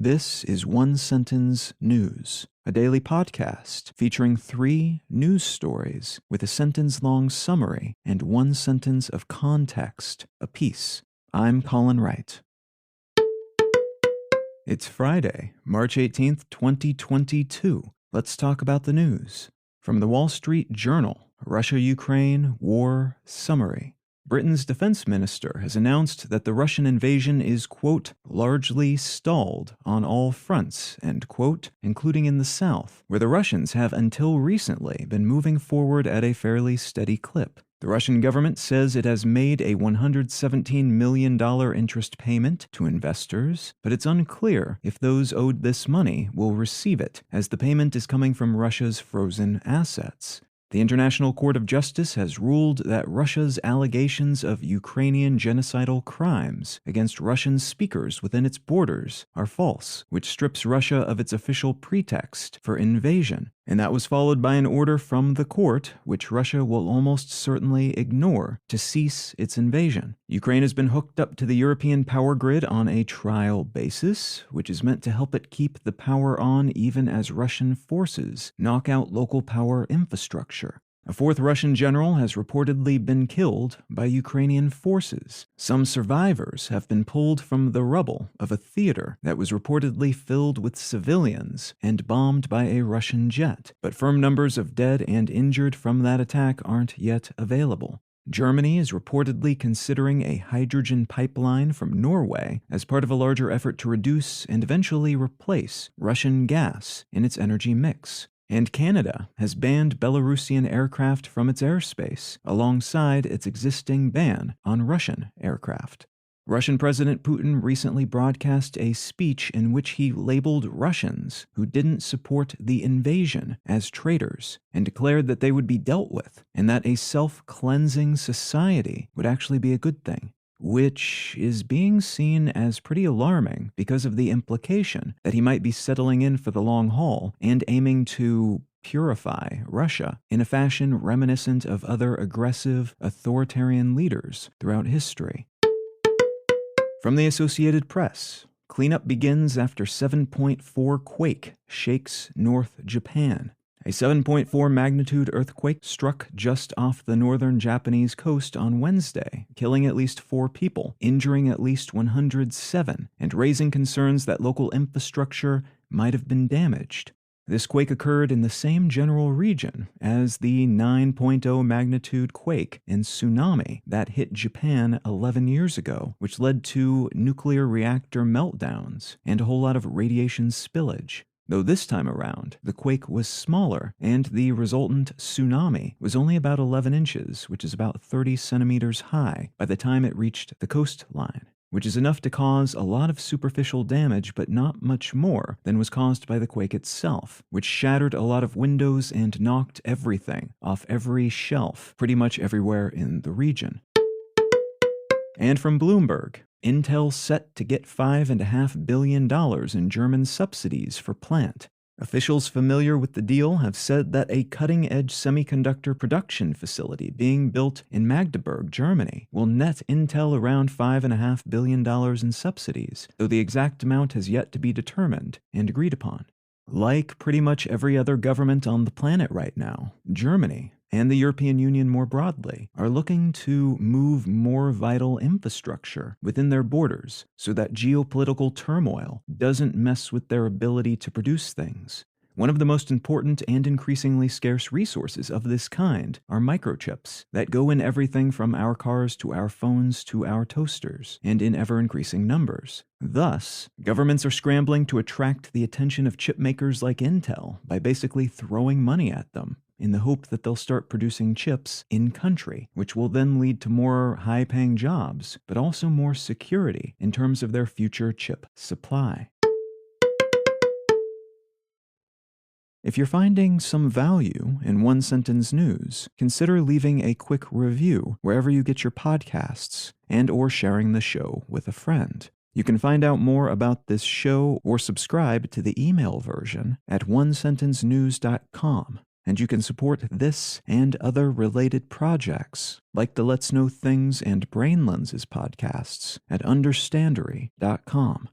This is One Sentence News, a daily podcast featuring 3 news stories with a sentence-long summary and 1 sentence of context apiece. I'm Colin Wright. It's Friday, March 18th, 2022. Let's talk about the news. From the Wall Street Journal, Russia-Ukraine War Summary. Britain's defense minister has announced that the Russian invasion is, quote, largely stalled on all fronts, end quote, including in the south, where the Russians have until recently been moving forward at a fairly steady clip. The Russian government says it has made a $117 million interest payment to investors, but it's unclear if those owed this money will receive it, as the payment is coming from Russia's frozen assets. The International Court of Justice has ruled that Russia's allegations of Ukrainian genocidal crimes against Russian speakers within its borders are false, which strips Russia of its official pretext for invasion. And that was followed by an order from the court, which Russia will almost certainly ignore, to cease its invasion. Ukraine has been hooked up to the European power grid on a trial basis, which is meant to help it keep the power on even as Russian forces knock out local power infrastructure. A 4th Russian general has reportedly been killed by Ukrainian forces. Some survivors have been pulled from the rubble of a theater that was reportedly filled with civilians and bombed by a Russian jet, but firm numbers of dead and injured from that attack aren't yet available. Germany is reportedly considering a hydrogen pipeline from Norway as part of a larger effort to reduce and eventually replace Russian gas in its energy mix. And Canada has banned Belarusian aircraft from its airspace, alongside its existing ban on Russian aircraft. Russian President Putin recently broadcast a speech in which he labeled Russians who didn't support the invasion as traitors, and declared that they would be dealt with, and that a self-cleansing society would actually be a good thing. Which is being seen as pretty alarming because of the implication that he might be settling in for the long haul and aiming to purify Russia in a fashion reminiscent of other aggressive, authoritarian leaders throughout history. From the Associated Press, cleanup begins after 7.4 quake shakes North Japan. A 7.4 magnitude earthquake struck just off the northern Japanese coast on Wednesday, killing at least 4 people, injuring at least 107, and raising concerns that local infrastructure might have been damaged. This quake occurred in the same general region as the 9.0 magnitude quake and tsunami that hit Japan 11 years ago, which led to nuclear reactor meltdowns and a whole lot of radiation spillage. Though this time around, the quake was smaller, and the resultant tsunami was only about 11 inches, which is about 30 centimeters high, by the time it reached the coastline, which is enough to cause a lot of superficial damage, but not much more than was caused by the quake itself, which shattered a lot of windows and knocked everything off every shelf, pretty much everywhere in the region. And from Bloomberg, Intel set to get $5.5 billion in German subsidies for plant. Officials familiar with the deal have said that a cutting-edge semiconductor production facility being built in Magdeburg, Germany, will net Intel around $5.5 billion in subsidies, though the exact amount has yet to be determined and agreed upon. Like pretty much every other government on the planet right now, Germany, and the European Union more broadly, are looking to move more vital infrastructure within their borders so that geopolitical turmoil doesn't mess with their ability to produce things. One of the most important and increasingly scarce resources of this kind are microchips that go in everything from our cars to our phones to our toasters, and in ever-increasing numbers. Thus, governments are scrambling to attract the attention of chip makers like Intel by basically throwing money at them, in the hope that they'll start producing chips in-country, which will then lead to more high-paying jobs, but also more security in terms of their future chip supply. If you're finding some value in One Sentence News, consider leaving a quick review wherever you get your podcasts and/or sharing the show with a friend. You can find out more about this show or subscribe to the email version at onesentencenews.com. And you can support this and other related projects, like the Let's Know Things and Brain Lenses podcasts, at understandery.com.